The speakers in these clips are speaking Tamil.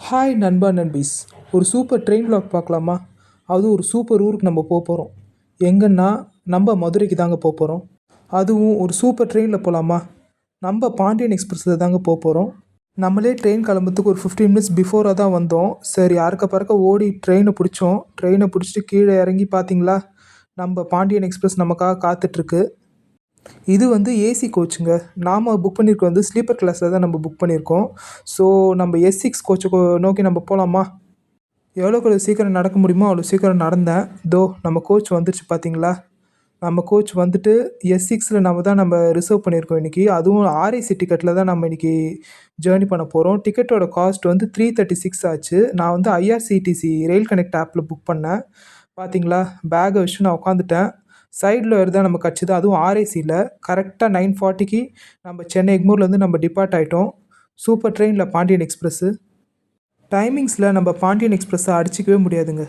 ஹாய் நண்பா நண்பீஸ். ஒரு சூப்பர் ட்ரெயின் vlog பார்க்கலாமா? அதுவும் ஒரு சூப்பர் ஊருக்கு நம்ம போகிறோம். எங்கன்னா நம்ம மதுரைக்கு தாங்க போகிறோம். அதுவும் ஒரு சூப்பர் ட்ரெயினில் போகலாமா? நம்ம பாண்டியன் எக்ஸ்பிரஸில் தாங்க போகிறோம். நம்மளே ட்ரெயின் கிளம்புறதுக்கு ஒரு 15 மினிட்ஸ் பிஃபோராக தான் வந்தோம். சரி அறக்க பறக்க ஓடி ட்ரெயினை பிடிச்சோம். ட்ரெயினை பிடிச்சிட்டு கீழே இறங்கி பார்த்தீங்களா, நம்ம பாண்டியன் எக்ஸ்பிரஸ் நமக்காக காத்துட்ருக்கு. இது வந்து ஏசி கோச்சுங்க. நாம் புக் பண்ணியிருக்க வந்து ஸ்லீப்பர் கிளாஸில் தான் நம்ம புக் பண்ணியிருக்கோம். ஸோ நம்ம எஸ்6 கோச்சை நோக்கி நம்ம போகலாமா? எவ்வளோக்கு எவ்வளோ சீக்கிரம் நடக்க முடியுமோ அவ்வளோ சீக்கிரம் நடந்தேன். நம்ம கோச் வந்துருச்சு பார்த்தீங்களா? நம்ம கோச் வந்துட்டு எஸ்6ல் நம்ம ரிசர்வ் பண்ணியிருக்கோம் இன்றைக்கி. அதுவும் ஆர்ஏசி டிக்கெட்டில் தான் நம்ம இன்றைக்கி ஜேர்னி பண்ண போகிறோம். டிக்கெட்டோட காஸ்ட் வந்து 336 ஆச்சு. நான் வந்து ஐஆர்சிடிசி ரயில் கனெக்ட் ஆப்பில் புக் பண்ணேன். பார்த்தீங்களா, பேக்கை வச்சு நான் உட்காந்துட்டேன். சைடில் தான் நமக்கு கிடச்சிது. அதுவும் ஆர்ஏசியில் கரெக்டாக 9:40க்கு நம்ம சென்னை எக்மூர்லேருந்து நம்ம டிபார்ட் ஆகிட்டோம். சூப்பர் ட்ரெயினில் பாண்டியன் எக்ஸ்பிரஸ்ஸு. டைமிங்ஸில் நம்ம பாண்டியன் எக்ஸ்பிரஸை அடிச்சிக்கவே முடியாதுங்க.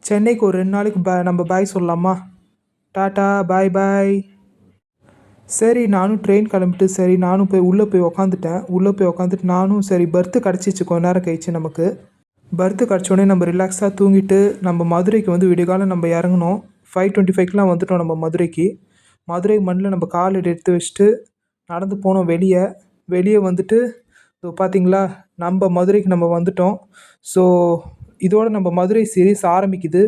சென்னைக்கு ஒரு 2 நாளைக்கு நம்ம பாய் சொல்லலாமா? டாட்டா பாய் பாய். சரி நானும் ட்ரெயின் கிளம்பிட்டு சரி நானும் போய் உள்ளே போய் உக்காந்துட்டேன். உள்ளே போய் உக்காந்துட்டு நானும் சரி பர்த்து கிடச்சிச்சு கொஞ்ச நேரம் கழிச்சு நமக்கு. பர்த்து கிடச்சோடனே நம்ம ரிலாக்ஸாக தூங்கிட்டு நம்ம மதுரைக்கு வந்து விடிகாலம் நம்ம இறங்கணும். 5:25க்கெலாம் வந்துட்டோம் நம்ம மதுரைக்கு. மதுரை மண்ணில் நம்ம கால் எடுத்து வச்சுட்டு நடந்து போனோம் வெளியே. வெளியே வந்துட்டு பார்த்தீங்களா, நம்ம மதுரைக்கு நம்ம வந்துட்டோம். ஸோ இதோட நம்ம மதுரை சீரீஸ் ஆரம்பிக்குது.